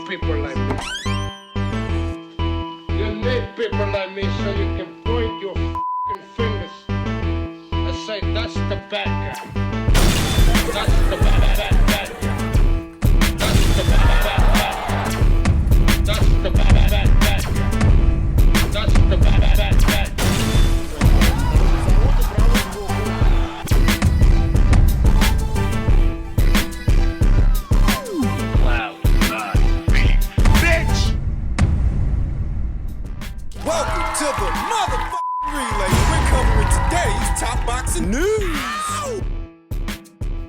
people like me. You need people like me so you can point your f***ing fingers and say, that's the bad guy. That's the bad guy. That's the bad guy. That's the bad guy. That's the bad guy. Welcome to the motherfucking relay. We're covering today's top boxing news.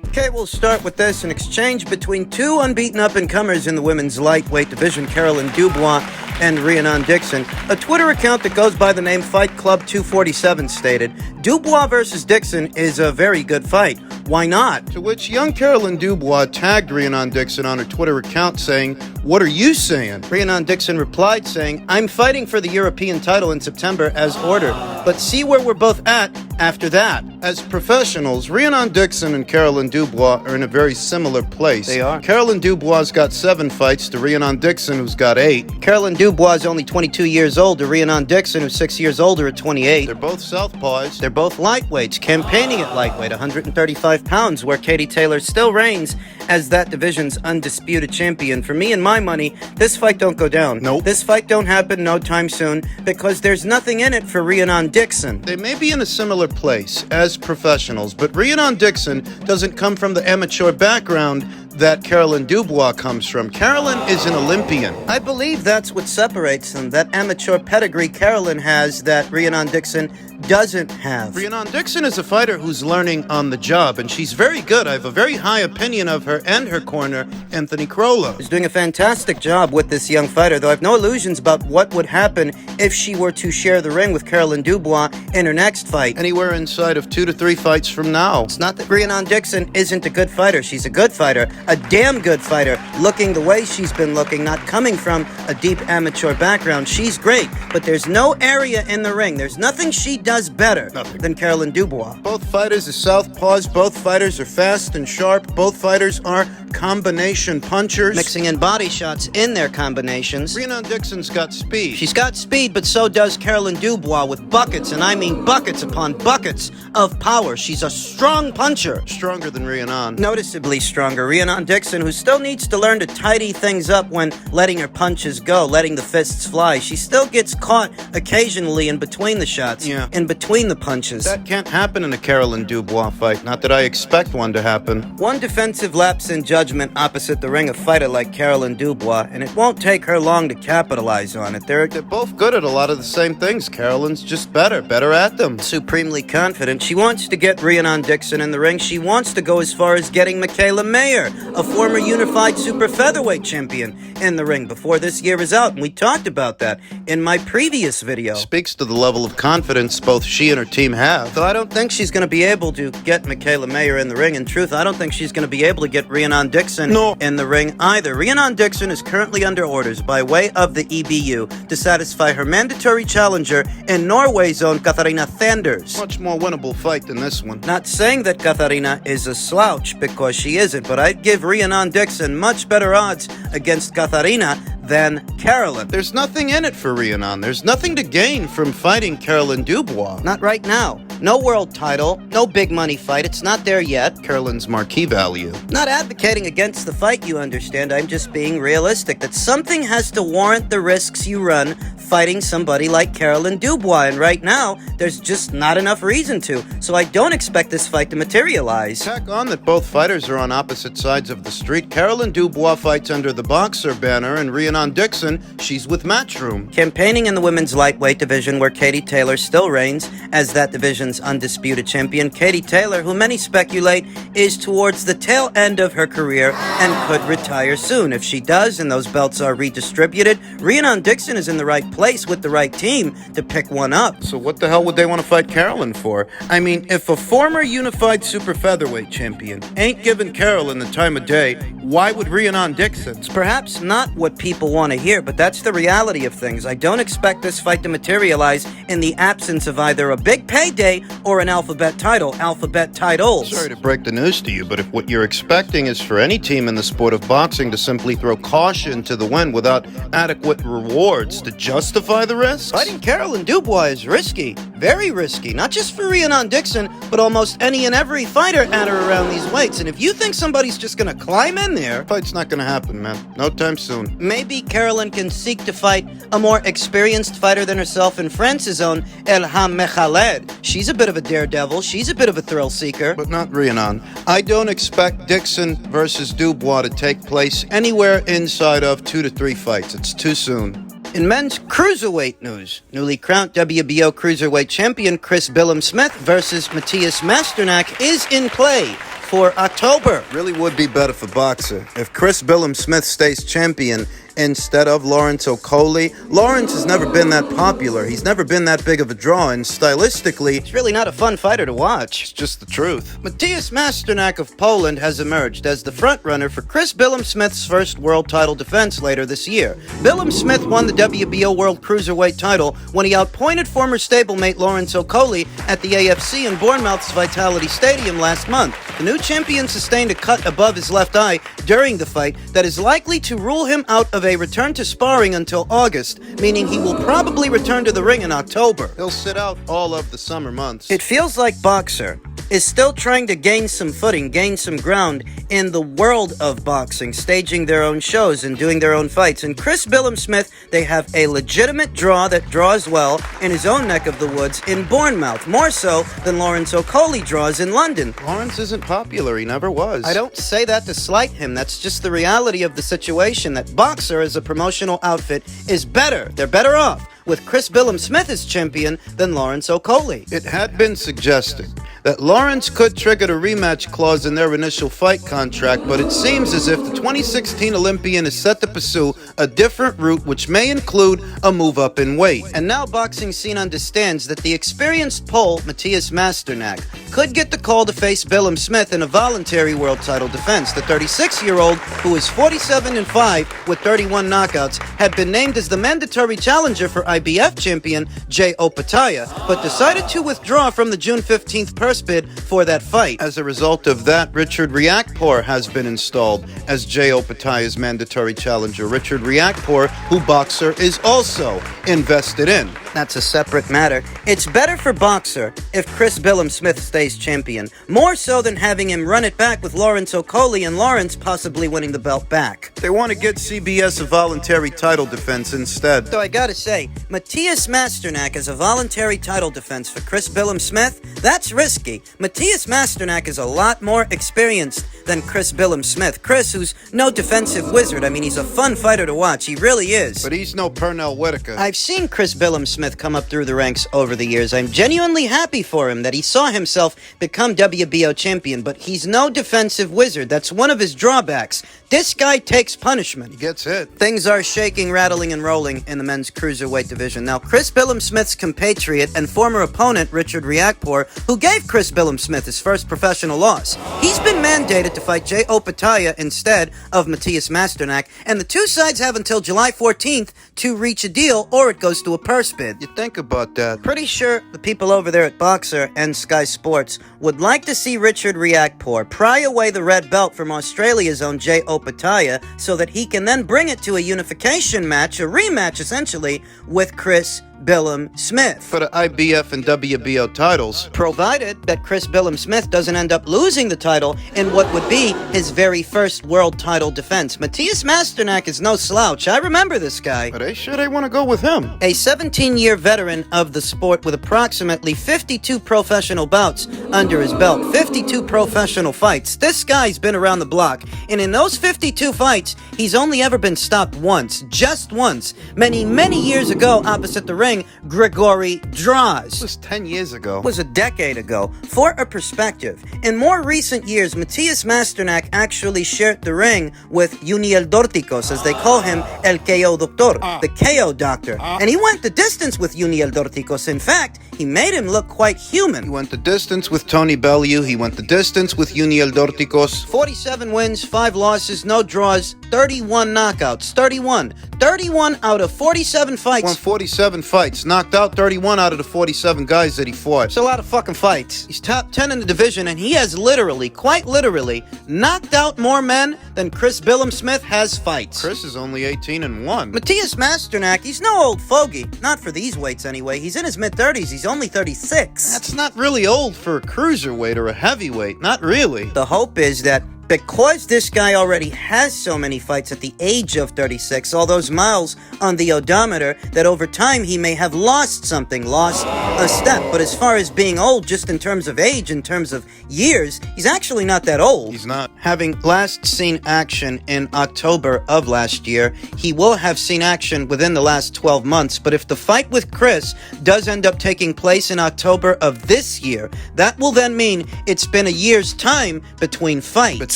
Okay, we'll start with this. An exchange between two unbeaten up-and-comers in the women's lightweight division, Caroline Dubois and Rhiannon Dixon. A Twitter account that goes by the name Fight Club 247 stated, Dubois versus Dixon is a very good fight. Why not? To which young Caroline Dubois tagged Rhiannon Dixon on her Twitter account saying, what are you saying? Rhiannon Dixon replied saying, I'm fighting for the European title in September as ordered, but see where we're both at after that. As professionals, Rhiannon Dixon and Caroline Dubois are in a very similar place. They are. Caroline Dubois got 7 fights to Rhiannon Dixon, who's got 8. Caroline Dubois is only 22 years old to Rhiannon Dixon, who's 6 years older at 28. They're both southpaws. They're both lightweights, campaigning at lightweight, 135 pounds, where Katie Taylor still reigns as that division's undisputed champion. For me and my money, this fight don't go down. Nope. This fight don't happen no time soon because there's nothing in it for Rhiannon Dixon. They may be in a similar place as professionals, but Rhiannon Dixon doesn't come from the amateur background that Caroline Dubois comes from. Caroline is an Olympian. I believe that's what separates them, that amateur pedigree Caroline has that Rhiannon Dixon doesn't have. Rhiannon Dixon is a fighter who's learning on the job, and she's very good. I have a very high opinion of her and her corner, Anthony Crollo. He's doing a fantastic job with this young fighter, though I have no illusions about what would happen if she were to share the ring with Caroline Dubois in her next fight. Anywhere inside of 2 to 3 fights from now. It's not that Rhiannon Dixon isn't a good fighter. She's a good fighter, a damn good fighter, looking the way she's been looking, not coming from a deep amateur background. She's great, but there's no area in the ring. There's nothing she does better than Caroline Dubois. Both fighters are southpaws. Both fighters are fast and sharp. Both fighters are combination punchers, mixing in body shots in their combinations. Rhiannon Dixon's got speed. She's got speed, but so does Caroline Dubois with buckets, and I mean buckets upon buckets of power. She's a strong puncher. Stronger than Rhiannon. Noticeably stronger. Rhiannon Dixon, who still needs to learn to tidy things up when letting her punches go, letting the fists fly. She still gets caught occasionally in between the shots, in between the punches. That can't happen in a Caroline Dubois fight. Not that I expect one to happen. One defensive lapse in judgment opposite the ring, a fighter like Caroline Dubois, and it won't take her long to capitalize on it. They're both good at a lot of the same things. Caroline's just better at them. Supremely confident. She wants to get Rhiannon Dixon in the ring. She wants to go as far as getting Michaela Mayer, a former unified super featherweight champion, in the ring before this year is out, and we talked about that in my previous video. Speaks to the level of confidence both she and her team have. Though I don't think she's going to be able to get Michaela Mayer in the ring. In truth, I don't think she's going to be able to get Rhiannon Dixon in the ring either. Rhiannon Dixon is currently under orders by way of the EBU to satisfy her mandatory challenger in Norway's own Katharina Thanders. Much more winnable fight than this one. Not saying that Katharina is a slouch, because she isn't, but I'd give Rhiannon Dixon much better odds against Katharina than Caroline. There's nothing in it for Rhiannon. There's nothing to gain from fighting Caroline Dubois. Not right now. No world title, no big money fight. It's not there yet. Caroline's marquee value. Not advocating against the fight, you understand. I'm just being realistic that something has to warrant the risks you run fighting somebody like Caroline Dubois, and right now, there's just not enough reason to. So I don't expect this fight to materialize. Tack on that both fighters are on opposite sides of the street. Caroline Dubois fights under the Boxer banner, and Rhiannon Dixon, she's with Matchroom. Campaigning in the women's lightweight division, where Katie Taylor still reigns as that division's undisputed champion. Katie Taylor, who many speculate is towards the tail end of her career and could retire soon. If she does and those belts are redistributed, Rhiannon Dixon is in the right place with the right team to pick one up. So what the hell would they want to fight Caroline for? I mean, if a former unified super featherweight champion ain't giving Caroline the time of day, why would Rhiannon Dixon? It's perhaps not what people want to hear, but that's the reality of things. I don't expect this fight to materialize in the absence of either a big payday or an alphabet title, alphabet titles. Sorry to break the news to you, but if what you're expecting is for any team in the sport of boxing to simply throw caution to the wind without adequate rewards to justify the risks? Fighting Carolyn Dubois is risky. Very risky. Not just for Rhiannon Dixon, but almost any and every fighter at or around these weights. And if you think somebody's just going to climb in there... Fight's not going to happen, man. No time soon. Maybe Carolyn can seek to fight a more experienced fighter than herself in France's own Elham Mekhaled. She's a bit of a daredevil. She's a bit of a thrill seeker. But not Rhiannon. I don't expect Dixon versus Dubois to take place anywhere inside of 2 to 3 fights. It's too soon. In men's cruiserweight news, newly crowned WBO cruiserweight champion Chris Billam-Smith versus Matthias Masternak is in play for October. Really would be better for boxer if Chris Billam-Smith stays champion instead of Lawrence Okolie. Lawrence has never been that popular. He's never been that big of a draw, and stylistically, He's really not a fun fighter to watch. it's just the truth. Matthias Masternak of Poland has emerged as the frontrunner for Chris Billam-Smith's first world title defense later this year. Billam-Smith won the WBO World Cruiserweight title when he outpointed former stablemate Lawrence Okolie at the AFC in Bournemouth's Vitality Stadium last month. The new champion sustained a cut above his left eye during the fight that is likely to rule him out of a return to sparring until August, meaning he will probably return to the ring in October. He'll sit out all of the summer months. It feels like Boxer is still trying to gain some footing, gain some ground in the world of boxing, staging their own shows and doing their own fights. And Chris Billam-Smith, they have a legitimate draw that draws well in his own neck of the woods in Bournemouth, more so than Lawrence Okolie draws in London. Lawrence isn't popular. He never was. I don't say that to slight him. That's just the reality of the situation, that Boxer as a promotional outfit is better. They're better off with Chris Billam-Smith as champion than Lawrence Okolie. It had been suggested that Lawrence could trigger the rematch clause in their initial fight contract, but it seems as if the 2016 Olympian is set to pursue a different route, which may include a move up in weight. And now boxing scene understands that the experienced Pole, Matthias Masternak, could get the call to face Billam-Smith in a voluntary world title defense. The 36-year-old, who is 47-5 with 31 knockouts, had been named as the mandatory challenger for IBF champion Jay Opataya, but decided to withdraw from the June 15th purse bid for that fight. As a result of that, Richard Riakporhe has been installed as Jay Opataya's mandatory challenger. Richard Riakporhe, who Boxer is also invested in. That's a separate matter. It's better for Boxer if Chris Billam-Smith stays champion, more so than having him run it back with Lawrence Okolie and Lawrence possibly winning the belt back. They want to get CBS a voluntary title defense instead. So I gotta say, Matthias Masternak as a voluntary title defense for Chris Billam-Smith, that's risky. Matthias Masternak is a lot more experienced than Chris Billam-Smith. Chris, who's no defensive wizard. I mean, he's a fun fighter to watch. He really is. But he's no Pernell Whitaker. I've seen Chris Billam-Smith come up through the ranks over the years. I'm genuinely happy for him that he saw himself become WBO champion, but he's no defensive wizard. That's one of his drawbacks. This guy takes punishment. He gets hit. Things are shaking, rattling, and rolling in the men's cruiserweight division. Now, Chris Billam-Smith's compatriot and former opponent, Richard Riakporhe, who gave Chris Billam-Smith his first professional loss, he's been mandated to fight Jay Opataya instead of Matthias Masternak, and the two sides have until July 14th to reach a deal, or it goes to a purse bid. You think about that. Pretty sure the people over there at Boxer and Sky Sports would like to see Richard Riakporhe pry away the red belt from Australia's own Jay Opataya so that he can then bring it to a unification match, a rematch essentially, with Chris Billam-Smith for the IBF and WBO titles, provided that Chris Billam-Smith doesn't end up losing the title in what would be his very first world title defense. Matthias Masternak is no slouch. I remember this guy. Are they sure they want to go with him? A 17-year veteran of the sport with approximately 52 professional bouts under his belt, 52 professional fights. This guy's been around the block, and in those 52 fights, he's only ever been stopped once, just once, many years ago opposite the ring, Grigory Draws. This was 10 years ago. It was a decade ago. For a perspective, in more recent years, Matthias Masternak actually shared the ring with Uniel Dorticos, as they call him, El KO Doctor, the KO doctor. And he went the distance with Uniel Dorticos. In fact, he made him look quite human. He went the distance with Tony Bellew. He went the distance with Uniel Dorticos. 47 wins, 5 losses, no draws, 31 knockouts. 31 out of 47 fights. Won 47 fights fights, knocked out 31 out of the 47 guys that he fought. It's a lot of fucking fights. He's top 10 in the division, and he has literally, quite literally, knocked out more men than Chris Billam-Smith has fights. Chris is only 18-1. Matthias Masternak, he's no old fogey. Not for these weights anyway. He's in his mid-30s. He's only 36. That's not really old for a cruiserweight or a heavyweight. Not really. The hope is that because this guy already has so many fights at the age of 36, all those miles on the odometer, that over time he may have lost something, lost a step. But as far as being old, just in terms of age, in terms of years, he's actually not that old. He's not. Having last seen action in October of last year, he will have seen action within the last 12 months. But if the fight with Chris does end up taking place in October of this year, that will then mean it's been a year's time between fights.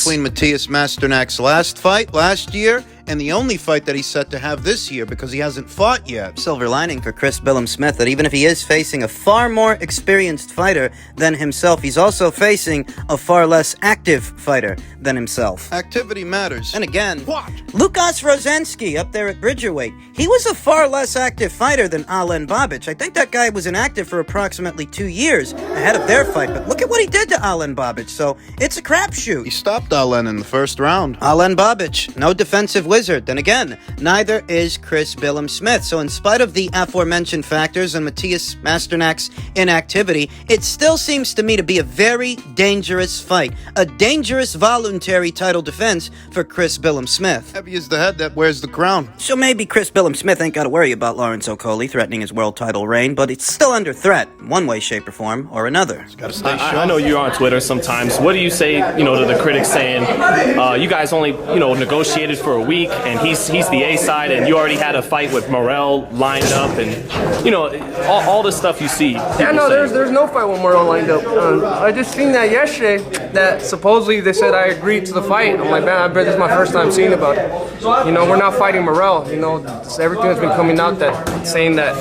Between Matthias Masternak's last fight last year and the only fight that he's set to have this year, because he hasn't fought yet. Silver lining for Chris Billam-Smith, that even if he is facing a far more experienced fighter than himself, he's also facing a far less active fighter than himself. Activity matters. And again, Lukas Rozansky up there at Bridgerweight, he was a far less active fighter than Alen Babic. I think that guy was inactive for approximately 2 years ahead of their fight, but look at what he did to Alen Babic, so it's a crapshoot. He stopped Alen in the first round. Alen Babic, no defensive wizard. Then again, neither is Chris Billam-Smith. So in spite of the aforementioned factors and Matthias Masternak's inactivity, it still seems to me to be a very dangerous fight. A dangerous voluntary title defense for Chris Billam-Smith. Heavy is the head that wears the crown. So maybe Chris Billam-Smith ain't got to worry about Lawrence Okolie threatening his world title reign, but it's still under threat, one way, shape, or form, or another. Gotta stay sharp. I know you're on Twitter sometimes. What do you say, to the critics saying, you guys only, negotiated for a week, and he's the A side, and you already had a fight with Morrell lined up, and all the stuff you see. Yeah, no, there's no fight with Morrell lined up. I just seen that yesterday. That supposedly they said I agreed to the fight. I'm like, man, I bet this is my first time seeing about it. We're not fighting Morrell. Everything that's been coming out that saying that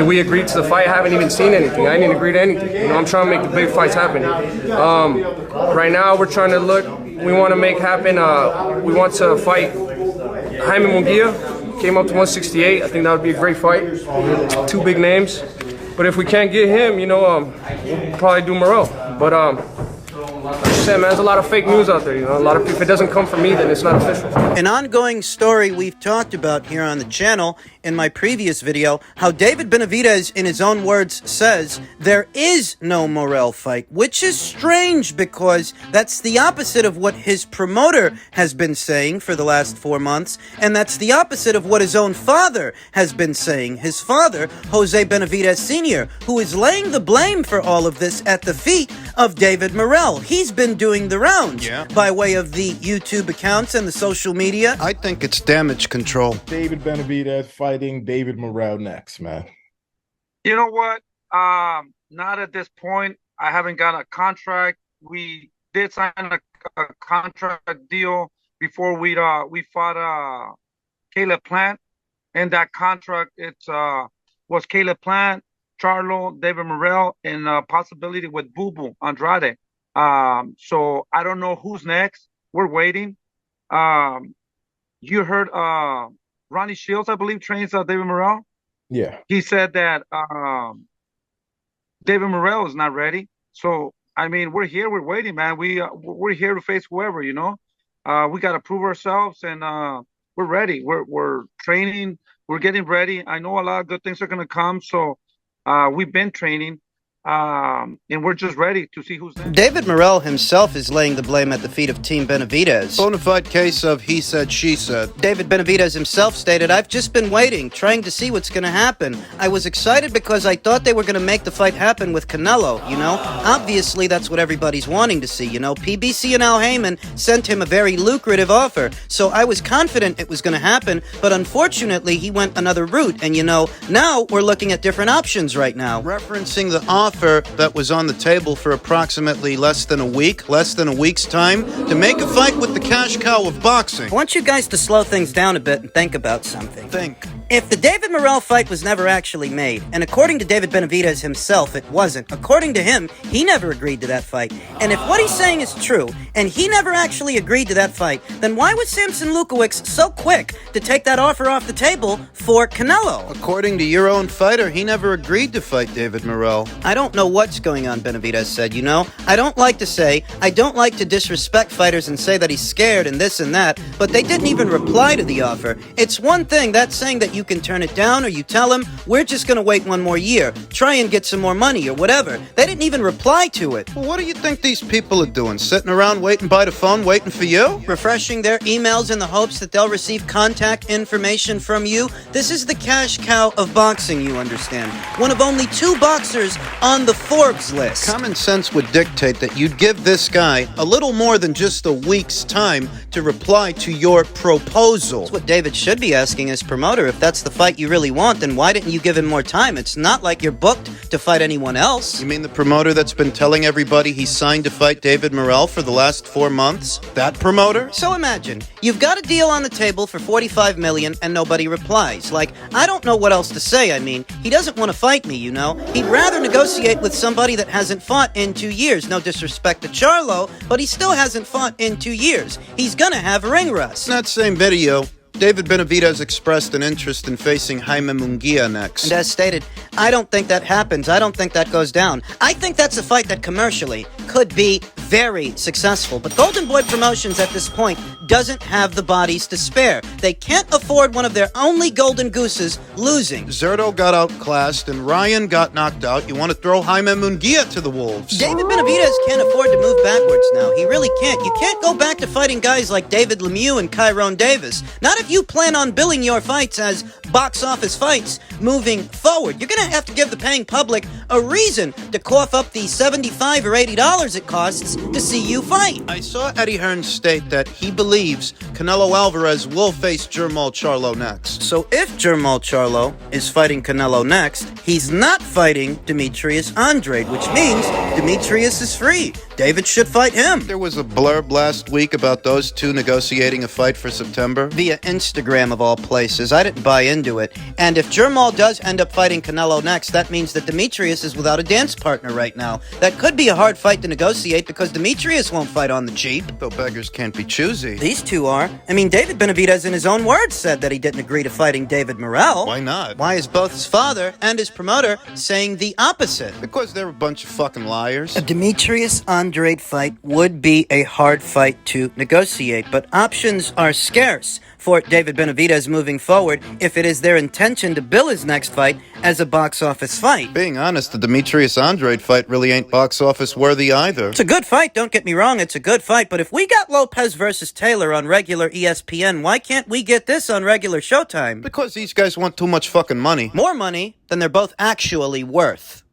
we agreed to the fight. I haven't even seen anything. I didn't agree to anything. I'm trying to make the big fights happen. Right now, we're trying to look. We want to make happen. We want to fight Jaime Munguia. Came up to 168. I think that would be a great fight. 2 big names. But if we can't get him, we'll probably do Morrell. But like I said, man, there's a lot of fake news out there. A lot of people. If it doesn't come from me, then it's not official. An ongoing story we've talked about here on the channel in my previous video, how David Benavidez, in his own words, says there is no Morrell fight, which is strange because that's the opposite of what his promoter has been saying for the last 4 months, and that's the opposite of what his own father has been saying. His father, Jose Benavidez Sr., who is laying the blame for all of this at the feet of David Morrell. He's been doing the rounds by way of the YouTube accounts and the social media. I think it's damage control. David Benavidez fighting David Morrell next, man. You know what? Not at this point. I haven't got a contract. We did sign a contract deal before we fought Caleb Plant, and that contract was Caleb Plant, Charlo, David Morrell, and a possibility with Boo Boo Andrade. So I don't know who's next. We're waiting. You heard Ronnie Shields, I believe, trains David Morrell. Yeah. He said that David Morrell is not ready. So we're here, we're waiting, man. We're here to face whoever, we got to prove ourselves, and we're ready. We're training, we're getting ready. I know a lot of good things are gonna come, so we've been training. And we're just ready to see who's next. David Morrell himself is laying the blame at the feet of Team Benavidez. Bonafide case of he said, she said. David Benavidez himself stated, I've just been waiting, trying to see what's going to happen. I was excited because I thought they were going to make the fight happen with Canelo, Obviously, that's what everybody's wanting to see, PBC and Al Heyman sent him a very lucrative offer, so I was confident it was going to happen, but unfortunately, he went another route, and now we're looking at different options right now. Referencing the offer that was on the table for approximately less than a week's time, to make a fight with the cash cow of boxing. I want you guys to slow things down a bit and think about something. Think. If the David Morrell fight was never actually made, and according to David Benavidez himself, it wasn't, according to him, he never agreed to that fight. And if what he's saying is true, and he never actually agreed to that fight, then why was Samson Lukowicz so quick to take that offer off the table for Canelo? According to your own fighter, he never agreed to fight David Morrell. I don't know what's going on, Benavidez said, you know? I don't like to disrespect fighters and say that he's scared and this and that, but they didn't even reply to the offer. It's one thing, that's saying that you can turn it down, or you tell him, we're just gonna wait one more year, try and get some more money or whatever. They didn't even reply to it. Well, what do you think these people are doing? Sitting around waiting by the phone, waiting for you? Refreshing their emails in the hopes that they'll receive contact information from you? This is the cash cow of boxing, you understand. One of only 2 boxers on the Forbes list. Common sense would dictate that you'd give this guy a little more than just a week's time to reply to your proposal. That's what David should be asking his promoter. If that's the fight you really want, then why didn't you give him more time? It's not like you're booked to fight anyone else. You mean the promoter that's been telling everybody he's signed to fight David Morrell for the last 4 months? That promoter? So imagine, you've got a deal on the table for $45 million and nobody replies. Like, I don't know what else to say. I mean, he doesn't want to fight me, you know? He'd rather negotiate with somebody that hasn't fought in 2 years. No disrespect to Charlo, but he still hasn't fought in 2 years. He's gonna have ring rust. In that same video, David Benavidez expressed an interest in facing Jaime Munguia next. And as stated, I don't think that happens. I don't think that goes down. I think that's a fight that commercially could be very successful. But Golden Boy Promotions at this point doesn't have the bodies to spare. They can't afford one of their only golden gooses losing. Zerto got outclassed and Ryan got knocked out. You want to throw Jaime Munguia to the wolves. David Benavidez can't afford to move backwards now. He really can't. You can't go back to fighting guys like David Lemieux and Tyrone Davis. Not if you plan on billing your fights as box office fights moving forward. You're going to have to give the paying public a reason to cough up the $75 or $80 it costs to see you fight. I saw Eddie Hearn state that he believes Canelo Alvarez will face Jermall Charlo next. So if Jermall Charlo is fighting Canelo next, he's not fighting Demetrius Andrade, which means Demetrius is free. David should fight him. There was a blurb last week about those two negotiating a fight for September. Via Instagram of all places. I didn't buy into it. And if Jermall does end up fighting Canelo next, that means that Demetrius is without a dance partner right now. That could be a hard fight to negotiate because Demetrius won't fight on the cheap. Though beggars can't be choosy. These two are. I mean, David Benavidez in his own words said that he didn't agree to fighting David Morrell. Why not? Why is both his father and his promoter saying the opposite? Because they're a bunch of fucking liars. A Demetrius Andrade fight would be a hard fight to negotiate, but options are scarce for David Benavidez moving forward if it is their intention to bill his next fight as a box office fight. Being honest, the Demetrius Andrade fight really ain't box office worthy either. It's a good fight, don't get me wrong, it's a good fight, but if we got Lopez versus Taylor on regular ESPN, why can't we get this on regular Showtime? Because these guys want too much fucking money. More money than they're both actually worth.